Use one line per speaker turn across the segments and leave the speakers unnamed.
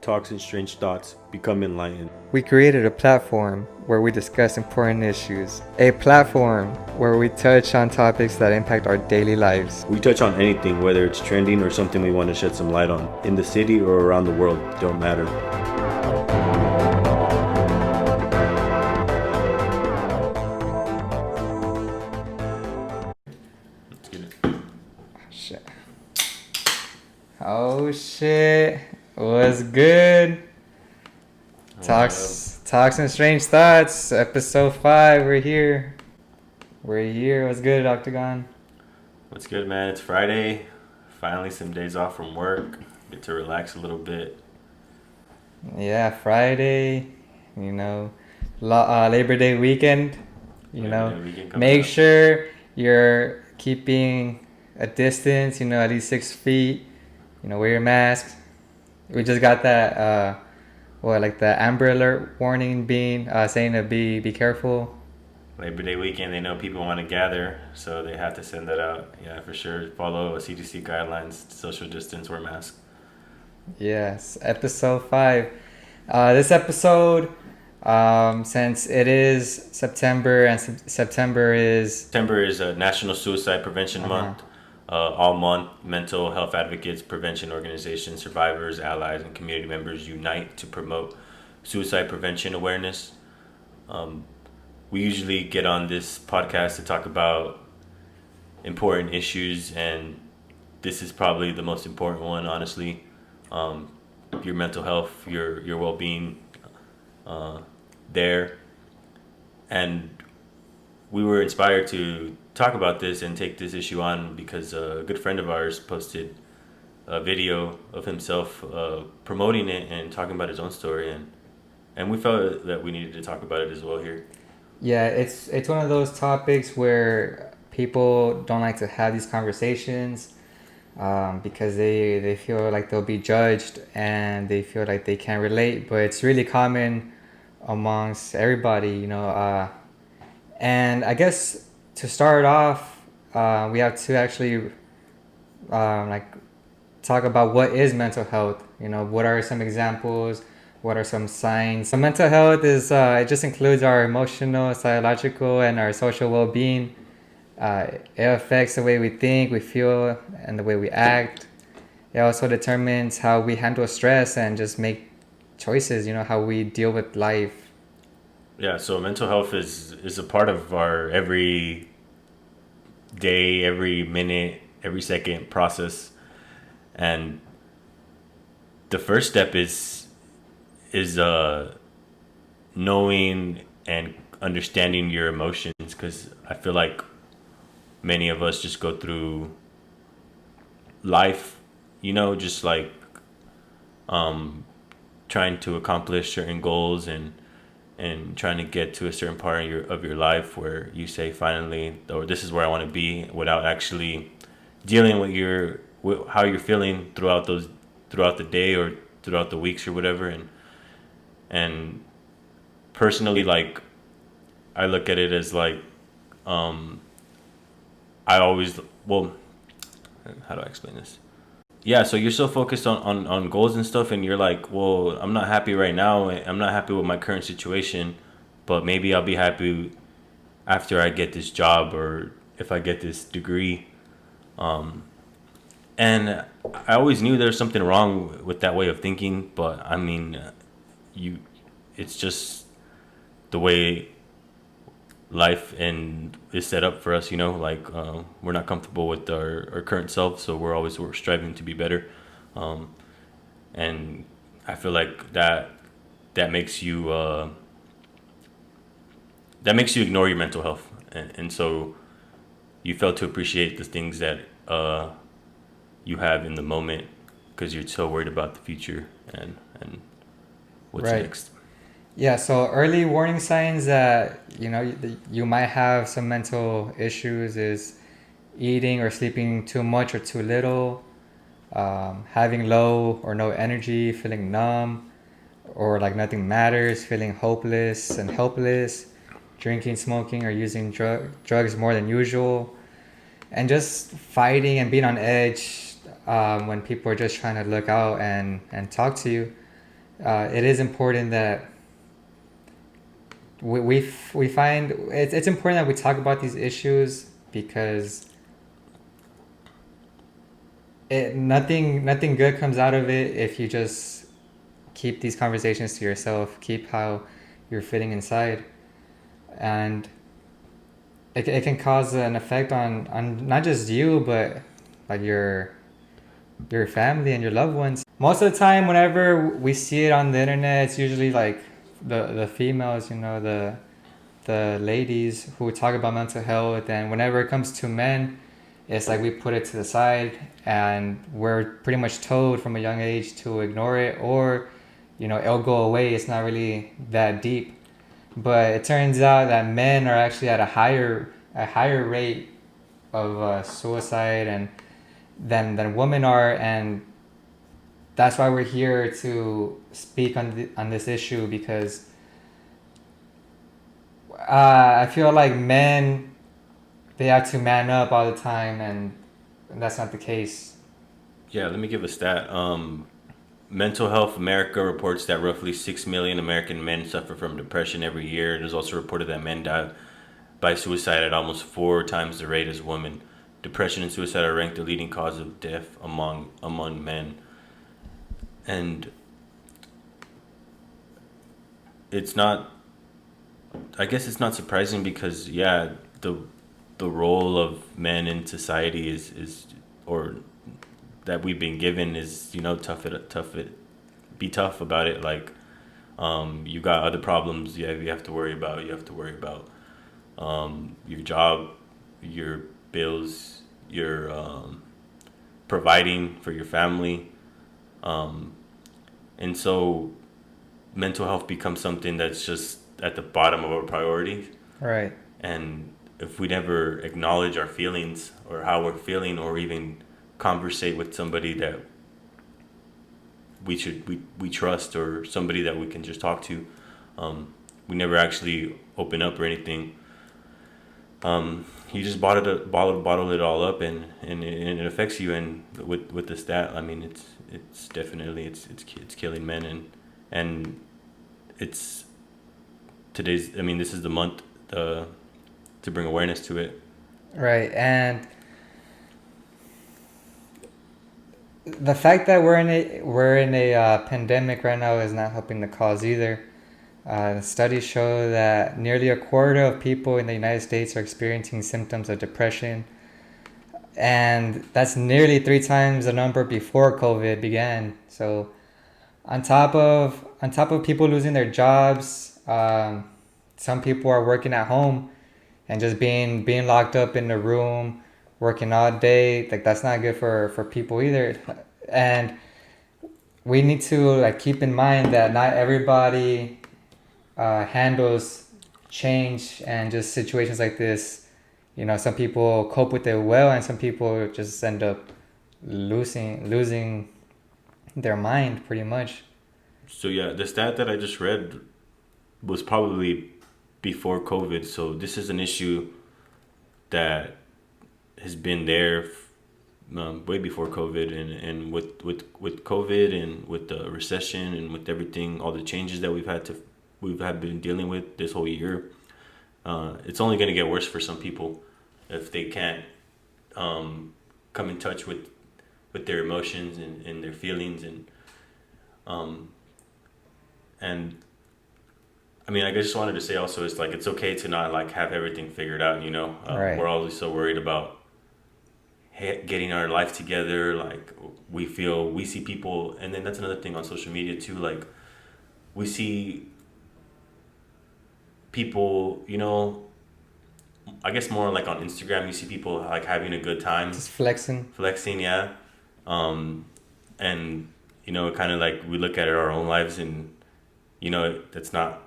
talks and strange thoughts become enlightened.
We created a platform where we discuss important issues, a platform where we touch on topics that impact our daily lives.
We touch on anything, whether it's trending or something we want to shed some light on. In the city or around the world, don't matter. Let's get it.
Shit. Oh shit. What's good? Talks and Strange Thoughts, episode 5. We're here. What's good, Octagon?
What's good, man? It's Friday. Finally, some days off from work. Get to relax a little bit.
Yeah, Friday. You know, Labor Day weekend. Make sure you're keeping a distance. At least 6 feet. Wear your mask. We just got that. The Amber Alert warning being saying to be careful.
Labor Day weekend, they know people want to gather, so they have to send that out. Yeah, for sure. Follow CDC guidelines, social distance, wear masks.
Yes, episode 5. This episode, since it is September and September is
National Suicide Prevention Month. All month, mental health advocates, prevention organizations, survivors, allies, and community members unite to promote suicide prevention awareness. We usually get on this podcast to talk about important issues, and this is probably the most important one, honestly. Your mental health, your well-being there. And we were inspired to talk about this and take this issue on because a good friend of ours posted a video of himself promoting it and talking about his own story, and we felt that we needed to talk about it as well here.
Yeah, it's one of those topics where people don't like to have these conversations because they feel like they'll be judged and they feel like they can't relate, but it's really common amongst everybody, and I guess to start off, we have to actually talk about what is mental health. What are some examples? What are some signs? So mental health is it just includes our emotional, psychological, and our social well-being. It affects the way we think, we feel, and the way we act. It also determines how we handle stress and just make choices. How we deal with life.
Yeah, so mental health is a part of our every day, every minute, every second process. And the first step is knowing and understanding your emotions, because I feel like many of us just go through life, just like trying to accomplish certain goals and trying to get to a certain part of your life where you say finally, or this is where I want to be, without actually dealing with how you're feeling throughout the day or throughout the weeks or whatever. And personally, like, I look at it as like how do I explain this? Yeah, so you're so focused on goals and stuff, and you're like, well, I'm not happy right now. I'm not happy with my current situation, but maybe I'll be happy after I get this job or if I get this degree. And I always knew there was something wrong with that way of thinking, but I mean, it's just the way life is set up for us, we're not comfortable with our current self, so we're striving to be better, and I feel like that makes you ignore your mental health, and so you fail to appreciate the things that you have in the moment because you're so worried about the future and what's next.
Yeah, so early warning signs that you might have some mental issues is eating or sleeping too much or too little, having low or no energy, feeling numb, or like nothing matters, feeling hopeless and helpless, drinking, smoking, or using drugs more than usual, and just fighting and being on edge when people are just trying to look out and talk to you. it is important that we find it's important that we talk about these issues because nothing good comes out of it if you just keep these conversations to yourself, keep how you're feeling inside, and it can cause an effect on not just you but like your family and your loved ones. Most of the time, whenever we see it on the internet, it's usually like the females, the ladies who talk about mental health, and whenever it comes to men, it's like we put it to the side, and we're pretty much told from a young age to ignore it, or it'll go away. It's not really that deep. But it turns out that men are actually at a higher rate of suicide and than women are, and that's why we're here to speak on this issue because I feel like men, they have to man up all the time, and that's not the case.
Yeah, let me give a stat. Mental Health America reports that roughly 6 million American men suffer from depression every year. It is also reported that men die by suicide at almost 4 times the rate as women. Depression and suicide are ranked the leading cause of death among men. And it's not, I guess it's not surprising because, yeah, the role of men in society is or that we've been given is, be tough about it. Like, you got other problems you have to worry about. You have to worry about your job, your bills, your providing for your family. Um, and so mental health becomes something that's just at the bottom of our priorities.
Right.
And if we never acknowledge our feelings or how we're feeling or even conversate with somebody that we trust or somebody that we can just talk to, we never actually open up or anything. You just bottle it all up, and it affects you. And with the stat, I mean, it's definitely it's killing men, and it's today's. I mean, this is the month to bring awareness to it.
Right. And the fact that we're in a pandemic right now is not helping the cause either. Studies show that nearly a quarter of people in the United States are experiencing symptoms of depression, and that's nearly 3 times the number before COVID began. So, on top of people losing their jobs, some people are working at home and just being locked up in the room, working all day. Like that's not good for people either, and we need to like keep in mind that not everybody handles change and just situations like this. Some people cope with it well, and some people just end up losing their mind pretty much.
So yeah, the stat that I just read was probably before COVID. So this is an issue that has been there way before COVID, and with COVID and with the recession and with everything, all the changes that we've been dealing with this whole year. It's only going to get worse for some people if they can't come in touch with their emotions and their feelings um, and I mean, I just wanted to say also, it's like it's okay to not like have everything figured out.
Right.
We're always so worried about getting our life together. Like we see people, and then that's another thing on social media too. Like we see people, I guess more like on Instagram, you see people like having a good time,
Just flexing.
flexing, yeah. And kind of like we look at our own lives, and that's not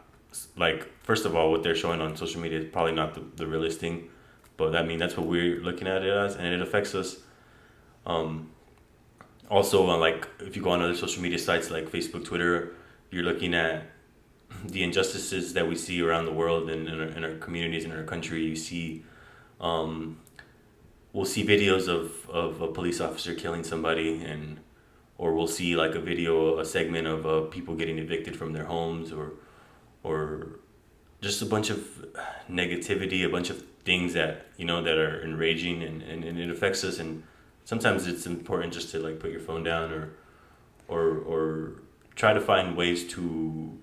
like, first of all, what they're showing on social media is probably not the realest thing, but I mean that's what we're looking at it as, and it affects us. Um, Also, like if you go on other social media sites like Facebook, Twitter, you're looking at the injustices that we see around the world and in our communities, in our country. You see, um, we'll see videos of a police officer killing somebody, or we'll see like a video, a segment of people getting evicted from their homes, or just a bunch of negativity, a bunch of things that that are enraging, and it affects us. And sometimes it's important just to like put your phone down, or try to find ways to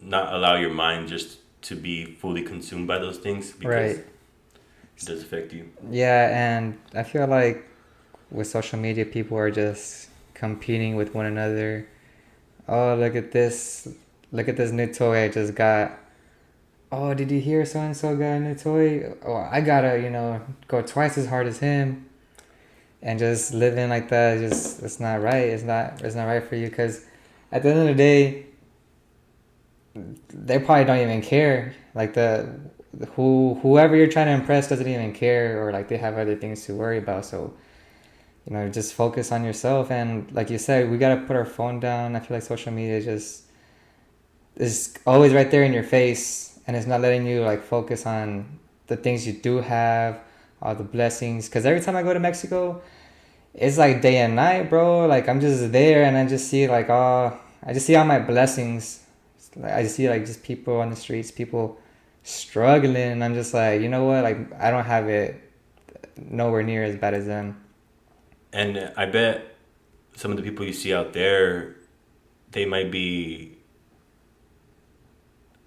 not allow your mind just to be fully consumed by those things, because
Right.
it does affect you.
Yeah, and I feel like with social media, people are just competing with one another. Oh, look at this! Look at this new toy I just got. Oh, did you hear so and so got a new toy? Oh, I gotta, go twice as hard as him. And just living like that, just it's not right. It's not right for you, because at the end of the day, they probably don't even care. Like whoever you're trying to impress doesn't even care, or like they have other things to worry about. So just focus on yourself. And like you said, we gotta put our phone down. I feel like social media just is always right there in your face, and it's not letting you like focus on the things you do have, all the blessings. Because every time I go to Mexico, it's like day and night, bro. Like I'm just there, and I just see like I just see all my blessings. Like, I just see like just people on the streets, people struggling, and I'm just like, you know what? Like I don't have it nowhere near as bad as them.
And I bet some of the people you see out there, they might be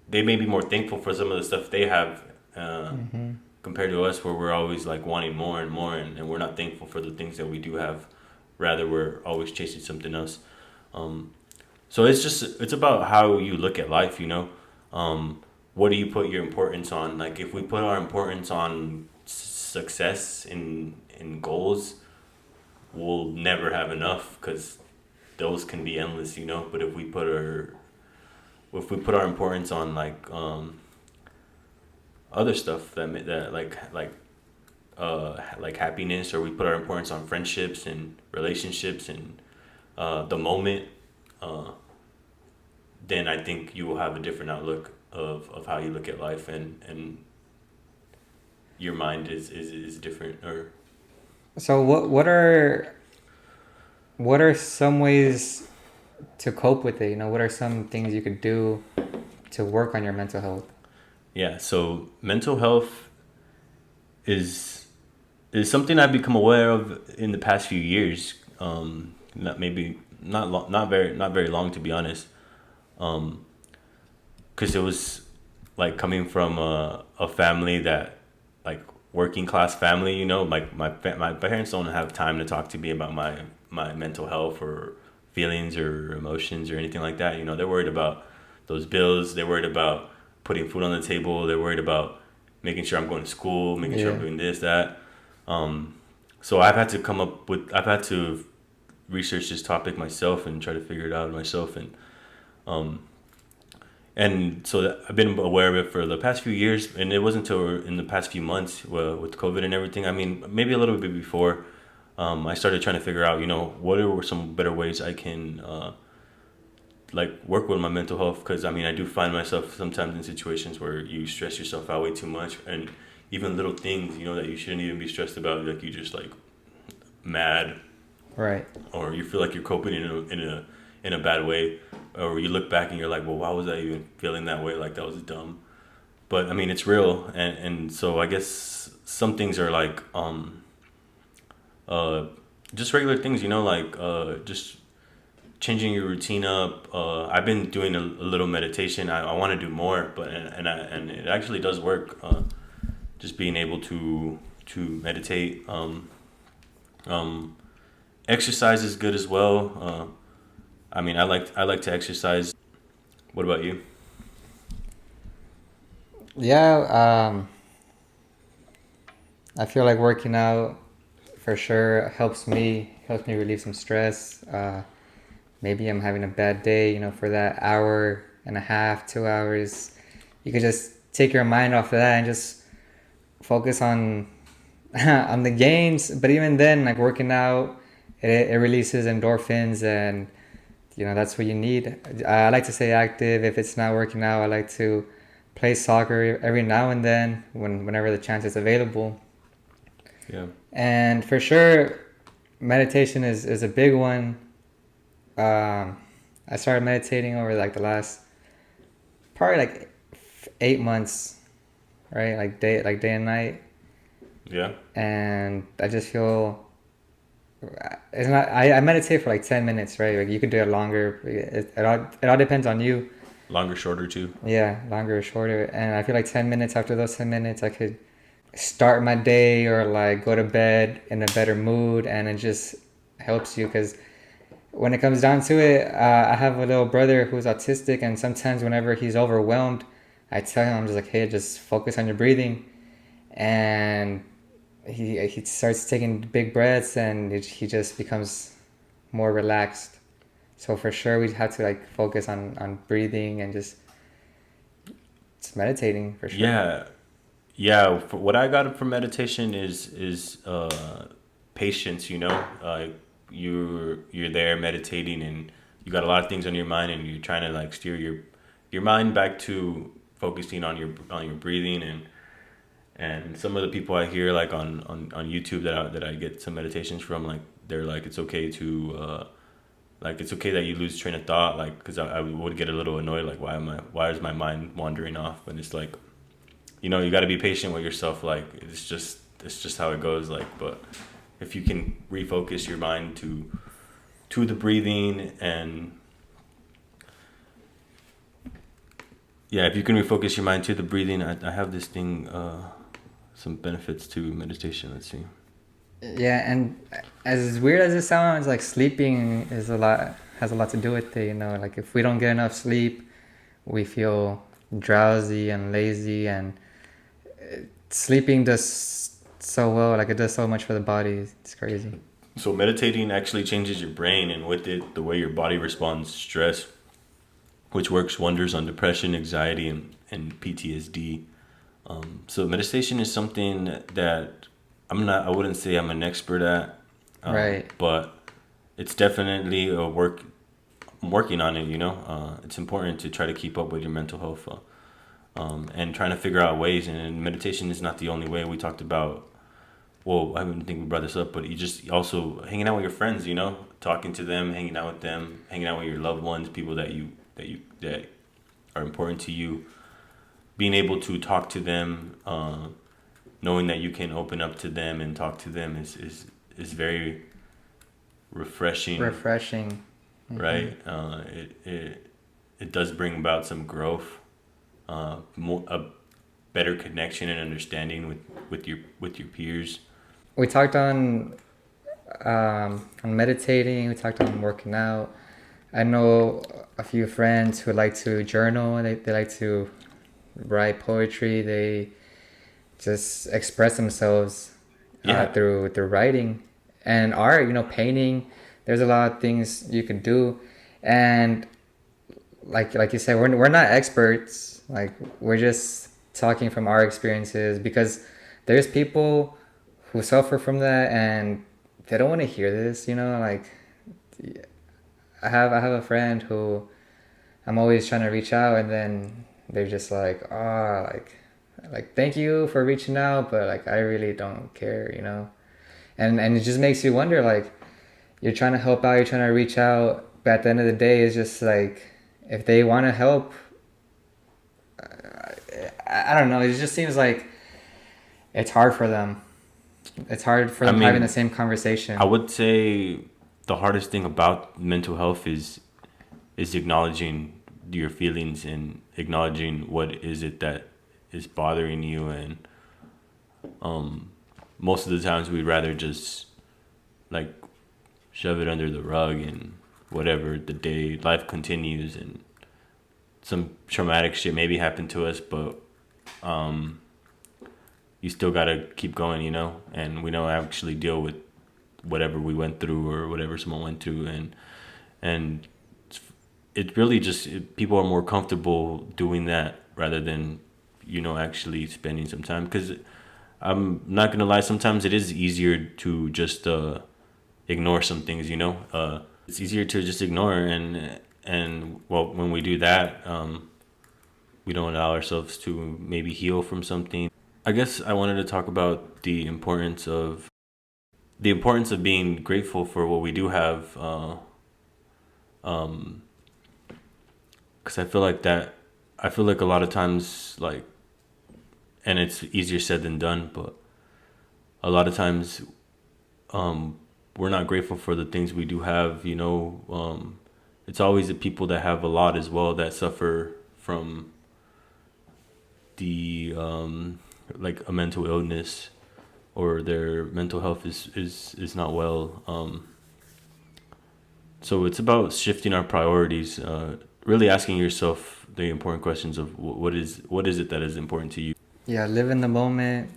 they may be more thankful for some of the stuff they have,
Mm-hmm.
compared to us, where we're always like wanting more and more, and we're not thankful for the things that we do have. Rather, we're always chasing something else. Um, so it's about how you look at life. What do you put your importance on? Like if we put our importance on success in goals, we'll never have enough, because those can be endless. But if we put our importance on like other stuff that like happiness, or we put our importance on friendships and relationships and the moment, uh, then I think you will have a different outlook of how you look at life, and your mind is different. Or
So what are some ways to cope with it? What are some things you could do to work on your mental health?
yeah, so mental health is something I've become aware of in the past few years. Not very long, to be honest. Because it was like coming from a family that, like, working class family. Like my parents don't have time to talk to me about my mental health or feelings or emotions or anything like that. They're worried about those bills. They're worried about putting food on the table. They're worried about making sure I'm going to school, making sure I'm
Yeah.
doing this, that. So I've had to research this topic myself and try to figure it out myself, um, and so I've been aware of it for the past few years, and it wasn't until in the past few months, with COVID and everything. I mean, maybe a little bit before, I started trying to figure out, what are some better ways I can, like, work with my mental health. Because I mean, I do find myself sometimes in situations where you stress yourself out way too much, and even little things, that you shouldn't even be stressed about, like you just like mad,
Right.
or you feel like you're coping in a bad way, or you look back and you're like, well, why was I even feeling that way? Like that was dumb. But I mean, it's real, and so I guess some things are like uh just regular things, like just changing your routine up. I've been doing a little meditation. I want to do more, but and it actually does work. Just being able to meditate. Um, Exercise is good as well. I mean, I like to exercise. What about you?
Yeah. I feel like working out for sure helps me relieve some stress. Maybe I'm having a bad day, for that hour and a half, 2 hours. You could just take your mind off of that and just focus on on the gains. But even then, like working out, it releases endorphins, and that's what you need. I like to stay active. If it's not working out, I like to play soccer every now and then whenever the chance is available.
Yeah.
And for sure, meditation is a big one. I started meditating over like the last probably like 8 months, right? Like day and night,
Yeah.
and I just feel it's not. I meditate for like 10 minutes, right? Like you could do it longer. It all depends on you.
Longer, shorter too.
Yeah, longer or shorter. And I feel like 10 minutes after those 10 minutes, I could start my day or like go to bed in a better mood, and it just helps you because when it comes down to it, I have a little brother who's autistic, and sometimes whenever he's overwhelmed, I tell him, I'm just like, hey, just focus on your breathing, and he starts taking big breaths, and he just becomes more relaxed. So for sure, we have to like focus on breathing and just meditating for sure.
Yeah. Yeah. For what I got from meditation is patience. You're there meditating, and you got a lot of things on your mind, and you're trying to like steer your mind back to focusing on your breathing. And some of the people I hear like on YouTube that I get some meditations from, like they're like it's okay to like it's okay that you lose train of thought, like because I would get a little annoyed, like why is my mind wandering off? And it's like, you got to be patient with yourself, like it's just how it goes, like. But if you can refocus your mind to the breathing, and yeah, if you can refocus your mind to the breathing, I have this thing, some benefits to meditation. Let's see.
Yeah, and as weird as it sounds, like sleeping has a lot to do with it. Like if we don't get enough sleep, we feel drowsy and lazy, and sleeping does so well. Like it does so much for the body. It's crazy.
So meditating actually changes your brain, and with it, the way your body responds to stress, which works wonders on depression, anxiety, and PTSD. So meditation is something that I wouldn't say I'm an expert at,
Right.
but it's definitely a work. I'm working on it. It's important to try to keep up with your mental health, and trying to figure out ways. And meditation is not the only way. We talked about. Well, I don't think we brought this up, but you just also hanging out with your friends. Talking to them, hanging out with them, hanging out with your loved ones, people that are important to you. Being able to talk to them, knowing that you can open up to them and talk to them is very refreshing.
Refreshing.
Right? It does bring about some growth, a better connection and understanding with your peers.
We talked on meditating. We talked on working out. I know a few friends who like to journal. They like to write poetry. They just express themselves
Yeah.
through writing and art. Painting. There's a lot of things you can do, and like you said, we're not experts. Like we're just talking from our experiences because there's people who suffer from that and they don't want to hear this. Like I have a friend who I'm always trying to reach out, and then they're just like, like thank you for reaching out, but like I really don't care. And it just makes you wonder, like you're trying to help out, you're trying to reach out, but at the end of the day, it's just like if they want to help, I don't know. It just seems like it's hard for them. It's hard for them having the same conversation.
I would say the hardest thing about mental health is acknowledging your feelings and acknowledging what is it that is bothering you. And most of the times we'd rather just like shove it under the rug, and whatever, the day life continues, and some traumatic shit maybe happened to us, but you still gotta keep going, and we don't actually deal with whatever we went through or whatever someone went through. And it really just, people are more comfortable doing that rather than actually spending some time, because I'm not gonna lie, sometimes it is easier to just ignore some things. It's easier to just ignore, and well, when we do that, we don't allow ourselves to maybe heal from something. I guess I wanted to talk about the importance of being grateful for what we do have, Because I feel like that. I feel like a lot of times, like, and it's easier said than done, but a lot of times, we're not grateful for the things we do have. It's always the people that have a lot as well that suffer from the like a mental illness, or their mental health is not well. So it's about shifting our priorities, really asking yourself the important questions of what is it that is important to you.
Yeah, live in the moment.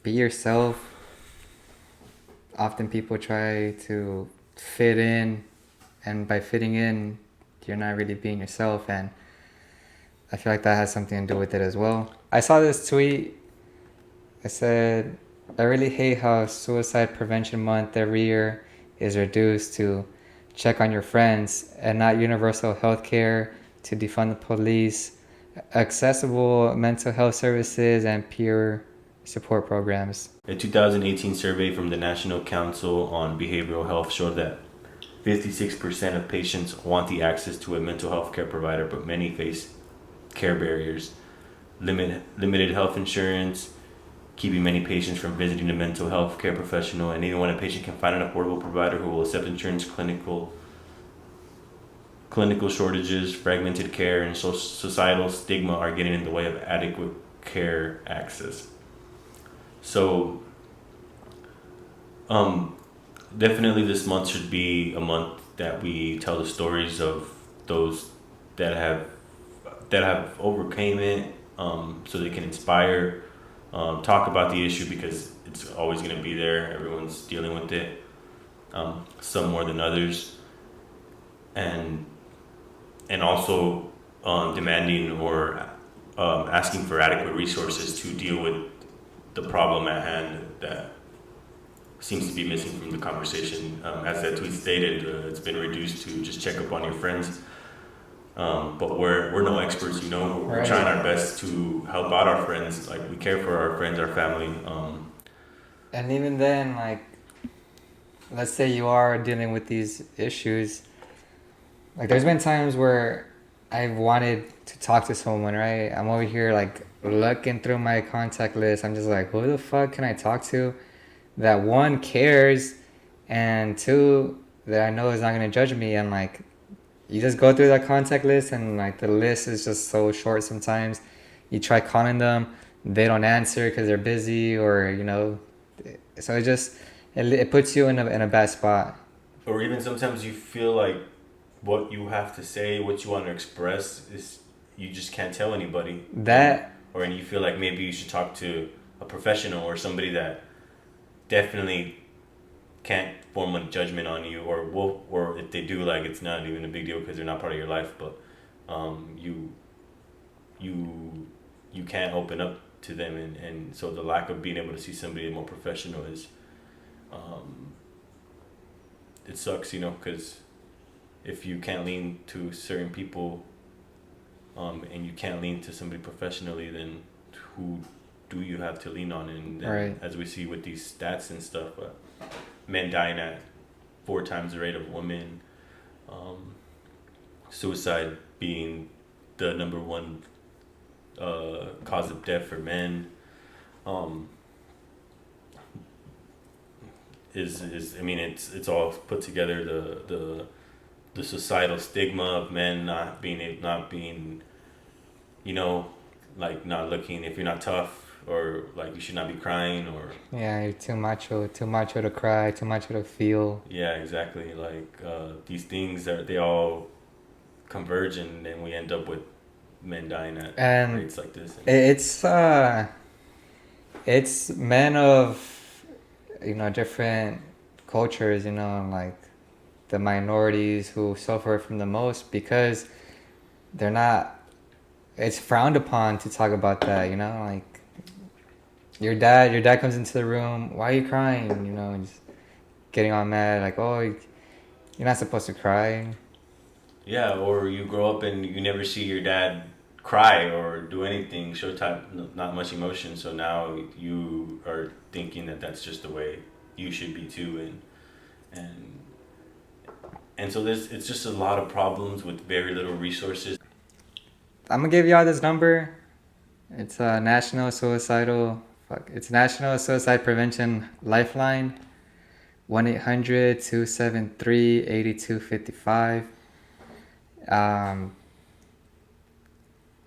Be yourself. Often people try to fit in, and by fitting in, you're not really being yourself, and I feel like that has something to do with it as well. I saw this tweet. It said, I really hate how Suicide Prevention Month every year is reduced to check on your friends and not universal health care, to defund the police, accessible mental health services, and peer support programs.
A 2018 survey from the National Council on Behavioral Health showed that 56% of patients want the access to a mental health care provider, but many face care barriers, limited health insurance, keeping many patients from visiting a mental health care professional, and even when a patient can find an affordable provider who will accept insurance, clinical shortages, fragmented care, and societal stigma are getting in the way of adequate care access. So, definitely this month should be a month that we tell the stories of those that have overcame it, so they can inspire, talk about the issue, because it's always going to be there. Everyone's dealing with it, some more than others, and also demanding or asking for adequate resources to deal with the problem at hand that seems to be missing from the conversation. As that tweet stated, it's been reduced to just check up on your friends. But we're no experts, We're
Right.
trying our best to help out our friends. Like, we care for our friends, our family.
And even then, like, let's say you are dealing with these issues. Like, there's been times where I've wanted to talk to someone, right? I'm over here, like, looking through my contact list. I'm just like, who the fuck can I talk to that, one, cares, and two, that I know is not going to judge me? And, like, you just go through that contact list, and, like, the list is just so short sometimes. You try calling them, they don't answer because they're busy, or, so it puts you in a bad spot.
Or even sometimes you feel like what you have to say, what you want to express, is you just can't tell anybody. And you feel like maybe you should talk to a professional or somebody that definitely can't form a judgment on you, or if they do, like, it's not even a big deal because they're not part of your life. But you can't open up to them, and so the lack of being able to see somebody more professional is, it sucks, because if you can't lean to certain people, and you can't lean to somebody professionally, then who do you have to lean on? And then,
Right.
as we see with these stats and stuff, men dying at 4 times the rate of women, suicide being the number one cause of death for men, it's all put together. The societal stigma of men not being, like, not looking, if you're not tough, or like you should not be crying, or
Yeah, you're too macho to cry, too macho to feel.
yeah, exactly. Like, these things they all converge, and then we end up with men dying at
And
rates like this.
it's men of, different cultures, like the minorities who suffer from the most, because they're not, it's frowned upon to talk about that, like your dad comes into the room, why are you crying, and just getting all mad, like, oh, you're not supposed to cry.
Yeah, or you grow up and you never see your dad cry or do anything, show not much emotion. So now you are thinking that that's just the way you should be too, and And so it's just a lot of problems with very little resources.
I'm gonna give y'all this number. It's a It's National Suicide Prevention Lifeline. 1-800-273-8255.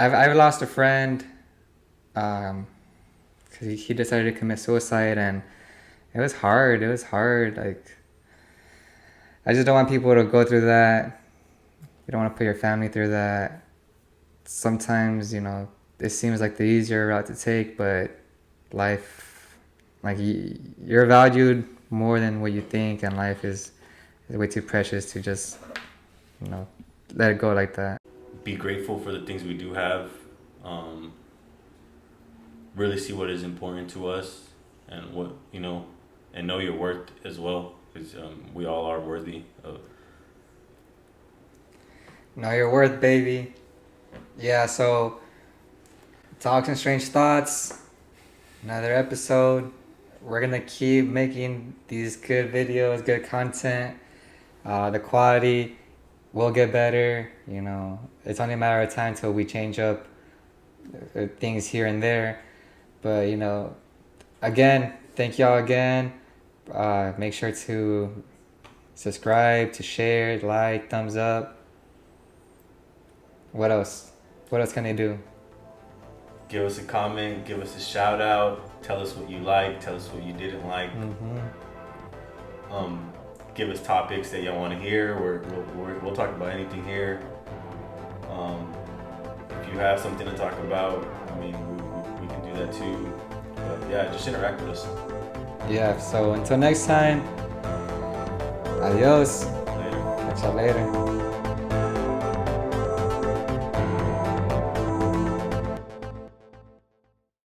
I've lost a friend. Cause he decided to commit suicide, and it was hard. It was hard. Like, I just don't want people to go through that. You don't want to put your family through that. Sometimes, it seems like the easier route to take, but life, like, you're valued more than what you think, and life is way too precious to just, let it go like that.
Be grateful for the things we do have. Really see what is important to us, and what and know your worth as well, because we all are worthy of.
Know your worth, baby. Yeah, so Talks and Strange Thoughts, another episode. We're gonna keep making these good videos, good content. The quality will get better. It's only a matter of time till we change up things here and there. But again, thank y'all again. Make sure to subscribe, to share, like, thumbs up. What else? What else can they do?
Give us a comment, give us a shout out, tell us what you liked, tell us what you didn't like. Give us topics that y'all want to hear. We'll talk about anything here. If you have something to talk about, we can do that too. But yeah, just interact with us.
Yeah, so until next time, adios.
Later.
Catch y'all later.